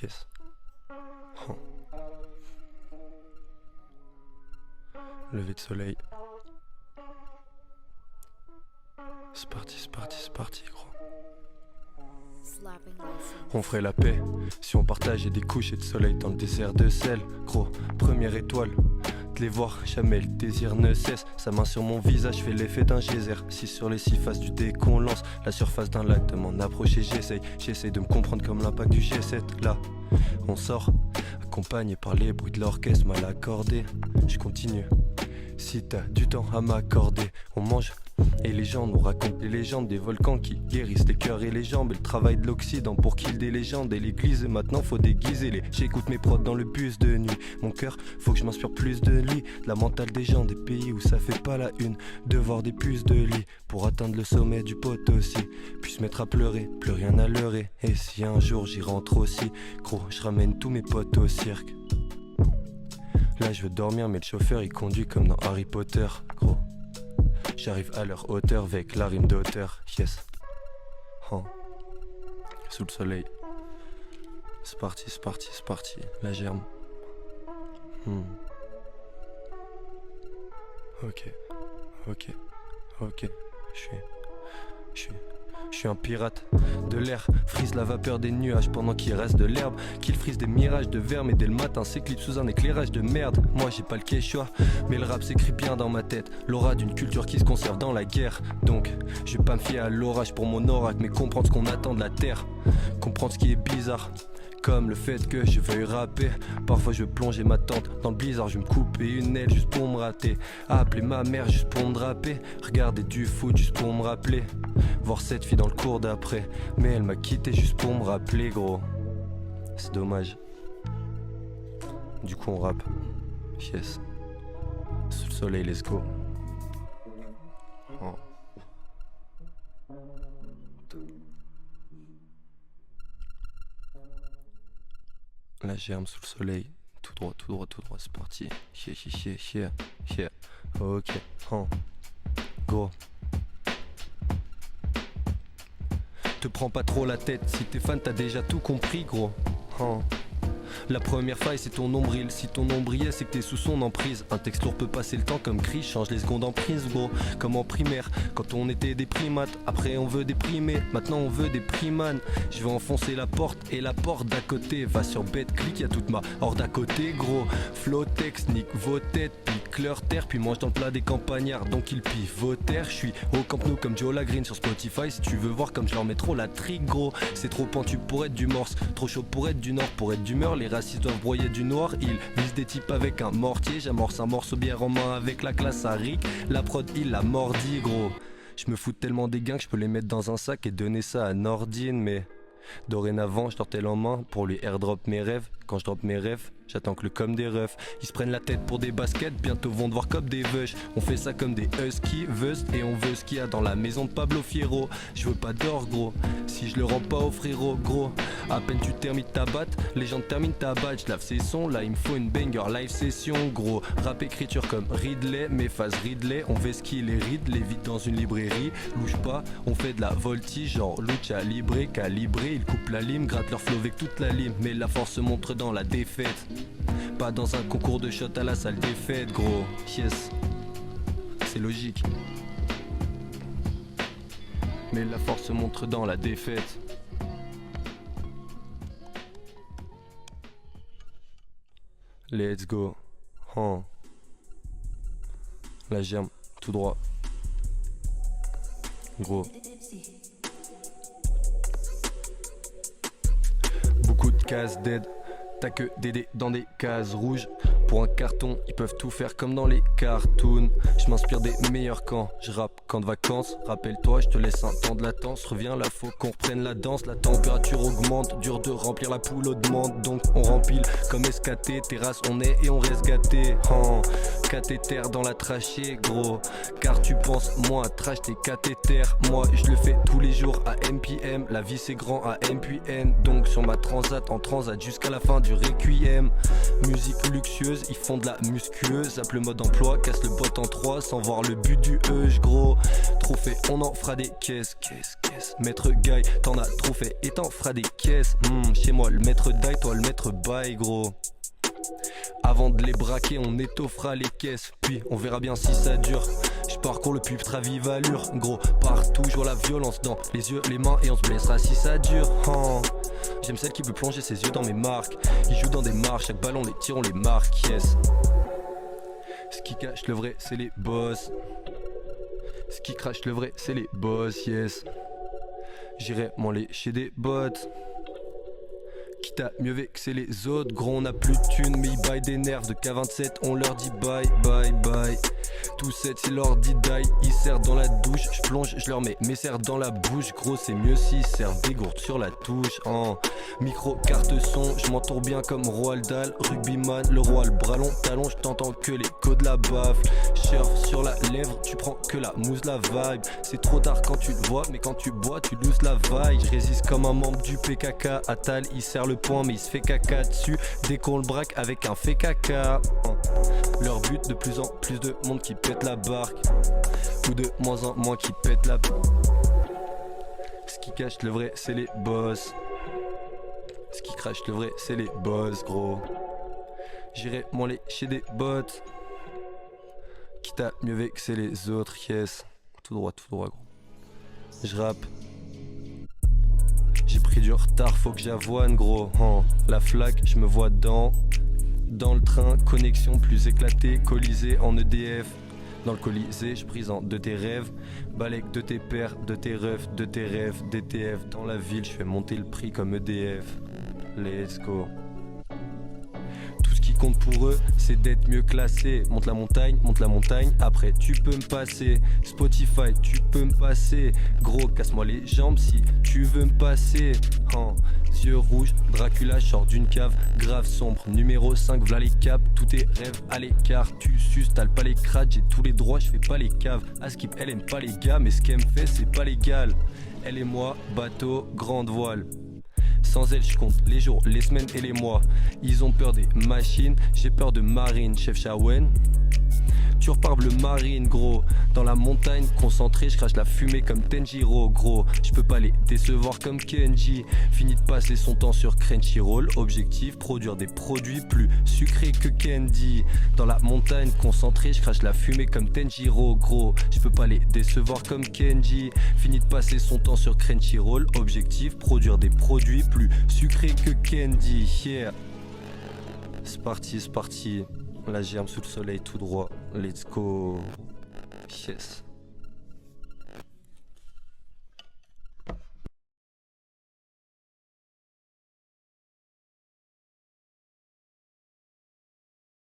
Yes. Oh. Lever de soleil. C'est parti, c'est parti, c'est parti, gros. On ferait la paix si on partageait des couchers de soleil dans le désert de sel. Gros, première étoile, de les voir, jamais le désir ne cesse. Sa main sur mon visage fait l'effet d'un geyser. Si sur les 6 faces du dé qu'on lance, la surface d'un lac de m'en approcher, j'essaye de me comprendre comme l'impact du G7. Là, on sort, accompagné par les bruits de l'orchestre mal accordé. Je continue, si t'as du temps à m'accorder, on mange. Et les gens nous racontent des légendes, des volcans qui guérissent les cœurs et les jambes. Et le travail de l'Occident pour qu'il des légendes. Et l'église, et maintenant faut déguiser les. J'écoute mes prods dans le bus de nuit. Mon cœur, faut que je m'inspire plus de lui. De la mentale des gens, des pays où ça fait pas la une. De voir des puces de lit pour atteindre le sommet du poteau aussi. Puis se mettre à pleurer, plus rien à leurrer. Et si un jour j'y rentre aussi, gros, je ramène tous mes potes au cirque. Là je veux dormir mais le chauffeur il conduit comme dans Harry Potter, gros. J'arrive à leur hauteur avec la rime d'auteur, yes. Oh. Sous le soleil. C'est parti, c'est parti, c'est parti. La germe. Ok. Je suis un pirate de l'air, frise la vapeur des nuages pendant qu'il reste de l'herbe, qu'il frise des mirages de verme et dès le matin s'éclipse sous un éclairage de merde. Moi j'ai pas le quechua, mais le rap s'écrit bien dans ma tête, l'aura d'une culture qui se conserve dans la guerre. Donc je vais pas me fier à l'orage pour mon oracle, mais comprendre ce qu'on attend de la terre, comprendre ce qui est bizarre. Comme le fait que je veuille rapper. Parfois je veux plonger ma tente dans le blizzard. Je vais me couper une aile juste pour me rater. Appeler ma mère juste pour me draper. Regarder du foot juste pour me rappeler. Voir cette fille dans le cours d'après. Mais elle m'a quitté juste pour me rappeler, gros. C'est dommage. Du coup on rappe. Yes. Sous le soleil, let's go. Oh. La germe sous le soleil, tout droit, c'est parti. Yeah. Ok, go. Te prends pas trop la tête, si t'es fan t'as déjà tout compris, gros. La première faille c'est ton nombril. Si ton nombril c'est que t'es sous son emprise. Un texte lourd peut passer le temps comme cri. Change les secondes en prise, gros. Comme en primaire quand on était des primates. Après on veut déprimer, maintenant on veut des primanes. Je vais enfoncer la porte et la porte d'à côté va sur bête, clic, y'a toute ma horde à côté, gros. Flow technique, vos têtes, pique leur terre. Puis mange dans le plat des campagnards, donc ils pivent vos terres. Je suis au Camp Nou comme Joe Lagreen sur Spotify. Si tu veux voir comme je leur mets trop la trique, gros. C'est trop pointu pour être du morse, trop chaud pour être du nord, pour être d'humeur. Les racistes doivent broyer du noir. Ils visent des types avec un mortier. J'amorce un morceau bière en main avec la classe à Rick. La prod il l'a mordi, gros. Je me fous tellement des gains que je peux les mettre dans un sac et donner ça à Nordine. Mais dorénavant je tortelle en main pour lui airdrop mes rêves. Quand je drop mes rêves, j'attends que le com des refs. Ils se prennent la tête pour des baskets, bientôt vont devoir comme des vush. On fait ça comme des huskies, veust. Et on veut ce qu'il y a dans la maison de Pablo Fierro. Je veux pas d'or, gros, si je le rends pas au frérot, gros. À peine tu termines ta batte, les gens terminent ta badge. Lave ses sons, là il me faut une banger live session, gros. Rap écriture comme Ridley, mes phases Ridley. On fait ce qu'il est Ridley, vite dans une librairie. Louche pas, on fait de la voltige, genre lucha libre, calibré. Ils coupent la lime, grattent leur flow avec toute la lime. Mais la force se montre dans la défaite, pas dans un concours de shot à la salle des fêtes, gros. Yes, c'est logique. Mais la force se montre dans la défaite. Let's go. La germe, tout droit. Gros. Beaucoup de cases dead. T'as que des dés dans des cases rouges. Pour un carton, ils peuvent tout faire comme dans les cartoons. Je m'inspire des meilleurs camps, je rappe camp de vacances. Rappelle-toi, je te laisse un temps de latence. Reviens là, faut qu'on reprenne la danse. La température augmente, dur de remplir la poule aux demandes. Donc on rempile comme SKT, terrasse on est et on reste gâté. Cathéter dans la trachée, gros. Car tu penses moins à trash tes cathéters. Moi je le fais tous les jours à MPM. La vie c'est grand à M puis N. Donc sur ma transat, en transat jusqu'à la fin du requiem. Musique luxueuse, ils font de la muscueuse. Zappe le mode emploi, casse le bot en 3 sans voir le but du gros. Trop fait, on en fera des caisses. yes. Maître Guy, t'en as trop fait et t'en feras des caisses. Chez moi le maître die, toi le maître bail gros. Avant de les braquer on étoffera les caisses. Puis on verra bien si ça dure. Je parcours le pub très vive allure. Gros, partout je vois la violence dans les yeux, les mains. Et on se blessera si ça dure. J'aime celle qui veut plonger ses yeux dans mes marques. Ils jouent dans des marches, chaque ballon les tire on les marque, yes. Ce qui cache le vrai c'est les boss. Ce qui crache le vrai c'est les boss, yes. J'irai m'en lécher des bottes. Quitte à mieux vexer les autres. Gros on a plus de thunes mais ils baillent des nerfs. De K27 on leur dit bye bye bye. Tout set c'est leur dit die. Ils serrent dans la douche, je plonge, je leur mets mes serres dans la bouche. Gros c'est mieux s'ils servent des gourdes sur la touche. Micro carte son, je m'entoure bien comme Roald Dahl. Rugbyman, le roi, le bras long talon. Je t'entends que l'écho de la baffe. Surf sur la lèvre, tu prends que la mousse, la vibe. C'est trop tard quand tu le vois, mais quand tu bois tu loses la vibe. Je résiste comme un membre du PKK. Atal il serre le poing mais il se fait caca dessus. Dès qu'on le braque avec un fait caca. Leur but de plus en plus de monde qui pète la barque. Ou de moins en moins qui pète la. Ce qui cache le vrai c'est les boss. Ce qui crache le vrai c'est les boss gros. J'irai m'en lécher des bottes. Quitte à mieux vexer les autres, yes. Tout droit gros. Je rappe. J'ai pris du retard, faut que j'avoine gros. La flaque, je me vois dans le train, connexion plus éclatée, colisée en EDF. Dans le colisée, je présente de tes rêves. Balèque de tes pères, de tes refs, de tes rêves, DTF. Dans la ville, je fais monter le prix comme EDF. Let's go. Tout ce qui compte pour eux, c'est d'être mieux classé. Monte la montagne, après tu peux me passer. Spotify, tu peux me passer. Gros, casse-moi les jambes si tu veux me passer. Yeux rouges, Dracula sort d'une cave grave sombre. Numéro 5, v'là les caps, tous tes rêves à l'écart. Tu suces, t'as le pas les crades, j'ai tous les droits, je fais pas les caves. Askip, elle aime pas les gars, mais ce qu'elle me fait, c'est pas légal. Elle et moi, bateau, grande voile. Sans elle, je compte les jours, les semaines et les mois. Ils ont peur des machines, j'ai peur de Marine. Chef Shawen, tu repars bleu marine gros. Dans la montagne, concentré, je crache la fumée comme Tenjiro gros. Je peux pas les décevoir comme Kenji. Fini de passer son temps sur Crunchyroll. Objectif, produire des produits plus sucrés que Candy. Dans la montagne, concentré, je crache la fumée comme Tenjiro gros. Je peux pas les décevoir comme Kenji. Fini de passer son temps sur Crunchyroll. Objectif, produire des produits plus sucrés que Candy. Yeah. C'est parti. La germe sous le soleil tout droit. Let's go. Yes.